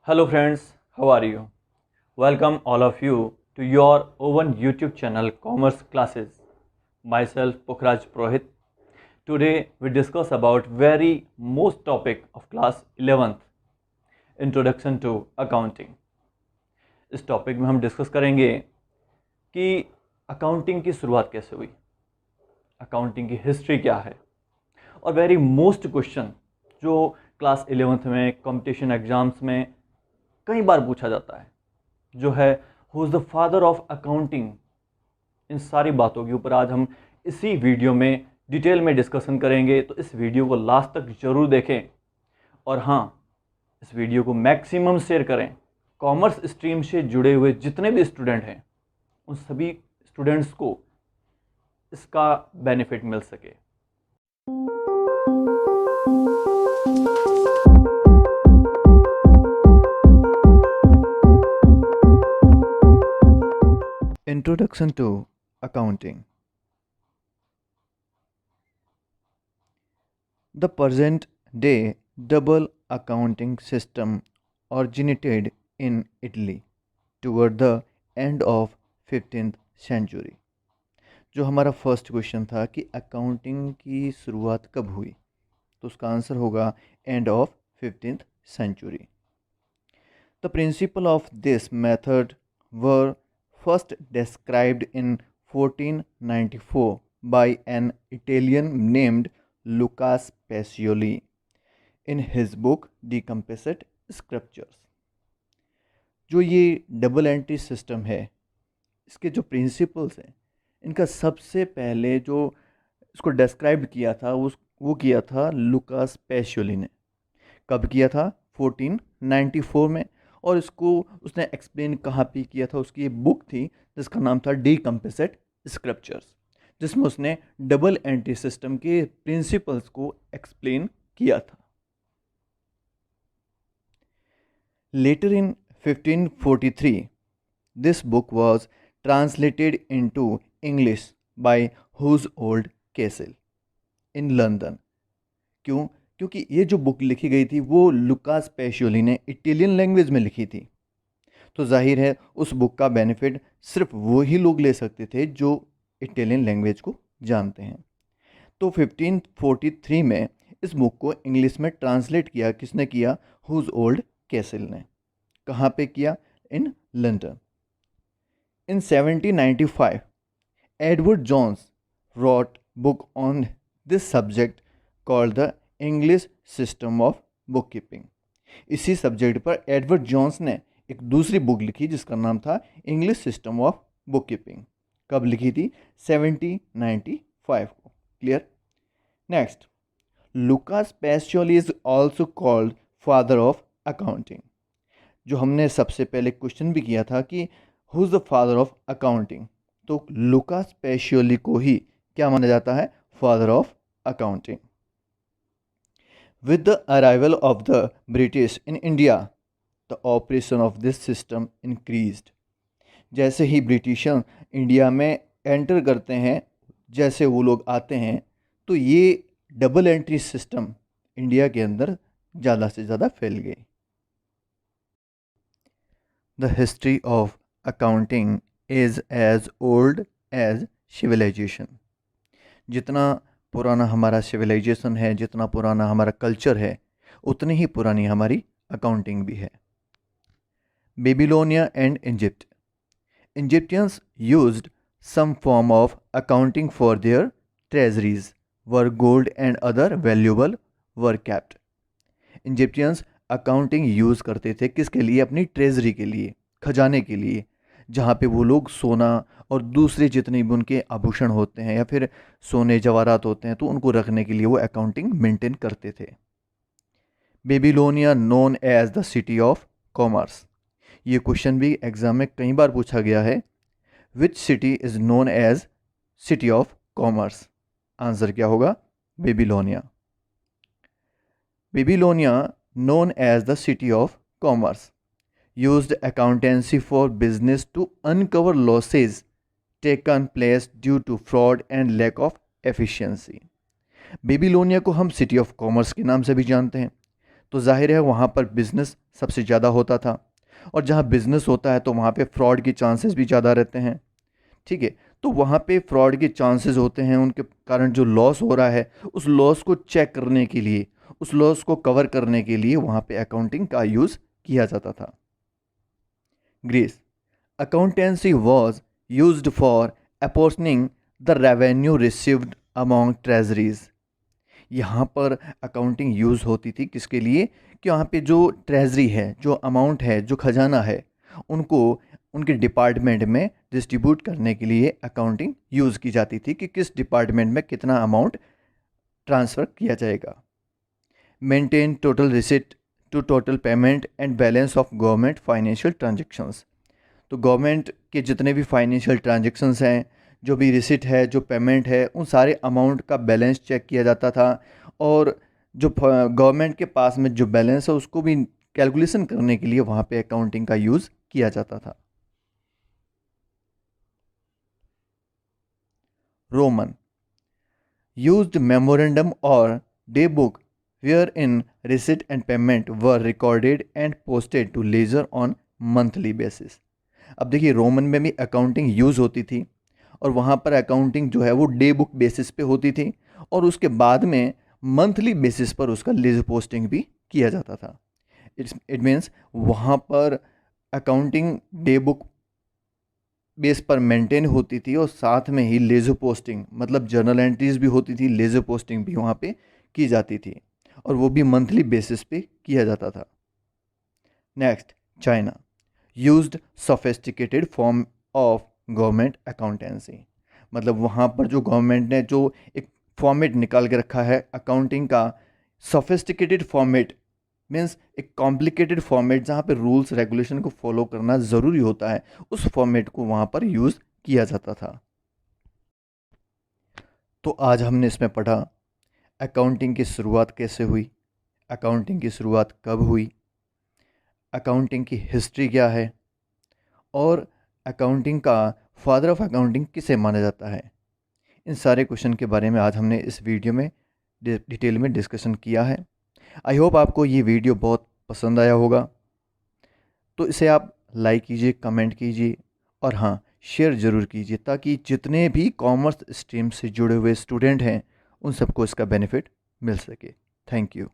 Hello friends, how are you? Welcome all of you to your own YouTube channel Commerce Classes. Myself Pukhraj Prohit. Today we discuss about very most topic of class 11th, Introduction to Accounting. इस topic में हम discuss करेंगे कि accounting की शुरुआत कैसे हुई, accounting की हिस्ट्री क्या है, और वेरी मोस्ट क्वेश्चन जो क्लास 11th में कंपटीशन एग्जाम्स में कई बार पूछा जाता है, जो है who is the father of accounting. इन सारी बातों के ऊपर आज हम इसी वीडियो में डिटेल में डिस्कशन करेंगे, तो इस वीडियो को लास्ट तक जरूर देखें। और हाँ, इस वीडियो को मैक्सिमम शेयर करें। कॉमर्स स्ट्रीम से जुड़े हुए जितने भी स्टूडेंट हैं उन सभी स्टूडेंट्स को इसका बेनिफिट मिल सके। Introduction to Accounting. The present day double accounting system originated in Italy toward the end of 15th century. जो हमारा फर्स्ट क्वेश्चन था कि अकाउंटिंग की शुरुआत कब हुई, तो उसका आंसर होगा end of 15th century. The principle of this method were first described in 1494 by an Italian named Lucas Pacioli in his book De Composite Scriptures. जो ये डबल एंट्री सिस्टम है, इसके जो प्रिंसिपल्स हैं, इनका सबसे पहले जो इसको डिस्क्राइब किया था वो किया था लुकास पेशियोली ने। कब किया था? 1494 में। और इसको उसने एक्सप्लेन कहाँ पे किया था? उसकी एक बुक थी जिसका नाम था डी कंपोजिट स्क्रिप्चर्स, जिसमें उसने डबल एंट्री सिस्टम के प्रिंसिपल्स को एक्सप्लेन किया था। Later in 1543 this book was translated into English by Hugh Oldcastle in London. क्योंकि ये जो बुक लिखी गई थी वो लुकास पेशियोली ने इटालियन लैंग्वेज में लिखी थी, तो जाहिर है उस बुक का बेनिफिट सिर्फ वो ही लोग ले सकते थे जो इटालियन लैंग्वेज को जानते हैं। तो 1543 में इस बुक को इंग्लिश में ट्रांसलेट किया। किसने किया? हुजओल्ड कैसल ने। कहाँ पे किया? In London. In 1795 Edward Jones wrote book on this subject called the English system of book keeping. इसी सब्जेक्ट पर एडवर्ड जोन्स ने एक दूसरी बुक लिखी जिसका नाम था English system of book keeping. कब लिखी थी? 1795 को। Clear? Next, Lucas Pacioli is also called father of accounting. जो हमने सबसे पहले क्वेश्चन भी किया था कि who is the father of accounting, तो लुकास पेशियोली को ही क्या माना जाता है? Father of accounting. With the arrival of the British in India, the operation of this system increased. जैसे ही ब्रिटिशर इंडिया में एंटर करते हैं, जैसे वो लोग आते हैं, तो ये डबल एंट्री सिस्टम इंडिया के अंदर ज़्यादा से ज़्यादा फैल गई। The history of accounting is as old as civilization. जितना पुराना हमारा सिविलाइजेशन है, जितना पुराना हमारा कल्चर है, उतनी ही पुरानी हमारी अकाउंटिंग भी है। Babylonia and Egypt. Egyptians used some form of accounting for their treasuries were gold and other valuable were kept. Egyptians accounting use करते थे किसके लिए? अपनी ट्रेजरी के लिए, खजाने के लिए, जहाँ पे वो लोग सोना और दूसरे जितने भी उनके आभूषण होते हैं या फिर सोने जवाहरात होते हैं, तो उनको रखने के लिए वो अकाउंटिंग मेंटेन करते थे। Babylonia known as the city of commerce. ये क्वेश्चन भी एग्जाम में कई बार पूछा गया है। Which city is known as city of commerce? Answer क्या होगा? Babylonia. Babylonia known as the city of commerce used accountancy for business to uncover losses taken place due to fraud and lack of efficiency. Babylonia को हम city of commerce के नाम से भी जानते हैं, तो जाहिर है वहाँ पर बिज़नेस सबसे ज़्यादा होता था, और जहाँ बिज़नेस होता है तो वहाँ पे फ्रॉड के चांसेस भी ज़्यादा रहते हैं। ठीक है, तो वहाँ पे फ्रॉड के चांसेस होते हैं, उनके कारण जो लॉस हो रहा है उस लॉस को चेक करने के लिए, उस लॉस को कवर करने के लिए वहाँ पे अकाउंटिंग का यूज़ किया जाता था। Greece, accountancy was used for apportioning the revenue received among treasuries। यहाँ पर अकाउंटिंग यूज़ होती थी किसके लिए, कि वहाँ पे जो ट्रेजरी है, जो अमाउंट है, जो खजाना है, उनको उनके डिपार्टमेंट में डिस्ट्रीब्यूट करने के लिए अकाउंटिंग यूज़ की जाती थी कि किस डिपार्टमेंट में कितना अमाउंट ट्रांसफ़र किया जाएगा। Maintain total receipt to total payment and balance of government financial transactions. तो गवर्नमेंट के जितने भी फाइनेंशियल ट्रांजेक्शन्स हैं, जो भी रिसिट है, जो पेमेंट है, उन सारे अमाउंट का बैलेंस चेक किया जाता था, और जो गवर्नमेंट के पास में जो बैलेंस है उसको भी कैलकुलेशन करने के लिए वहाँ पे अकाउंटिंग का यूज़ किया जाता था। Roman used memorandum or day book wherein receipt and payment were recorded and posted to ledger on monthly basis। अब देखिए रोमन में भी अकाउंटिंग यूज़ होती थी, और वहाँ पर अकाउंटिंग जो है वो डे बुक बेसिस पे होती थी, और उसके बाद में मंथली बेसिस पर उसका लेजर पोस्टिंग भी किया जाता था। इट मीन्स वहाँ पर अकाउंटिंग डे बुक बेस पर मेंटेन होती थी, और साथ में ही लेजर पोस्टिंग मतलब जर्नल एंट्रीज भी होती थी, लेजर पोस्टिंग भी वहाँ पे की जाती थी, और वो भी मंथली बेसिस पे किया जाता था। Next, China used sophisticated form of government accountancy. मतलब वहाँ पर जो गवर्नमेंट ने जो एक फॉर्मेट निकाल के रखा है अकाउंटिंग का, सोफिस्टिकेटेड फॉर्मेट मीन्स एक कॉम्प्लिकेटेड फॉर्मेट जहाँ पे रूल्स रेगुलेशन को फॉलो करना ज़रूरी होता है, उस फॉर्मेट को वहाँ पर यूज़ किया जाता था। तो आज हमने इसमें पढ़ा अकाउंटिंग की शुरुआत कैसे हुई, अकाउंटिंग की शुरुआत कब हुई, अकाउंटिंग की हिस्ट्री क्या है, और अकाउंटिंग का फादर ऑफ अकाउंटिंग किसे माना जाता है। इन सारे क्वेश्चन के बारे में आज हमने इस वीडियो में डिटेल में डिस्कशन किया है। आई होप आपको ये वीडियो बहुत पसंद आया होगा, तो इसे आप लाइक कीजिए, कमेंट कीजिए, और हाँ, शेयर ज़रूर कीजिए, ताकि जितने भी कॉमर्स स्ट्रीम से जुड़े हुए स्टूडेंट हैं उन सबको इसका बेनिफिट मिल सके। Thank you.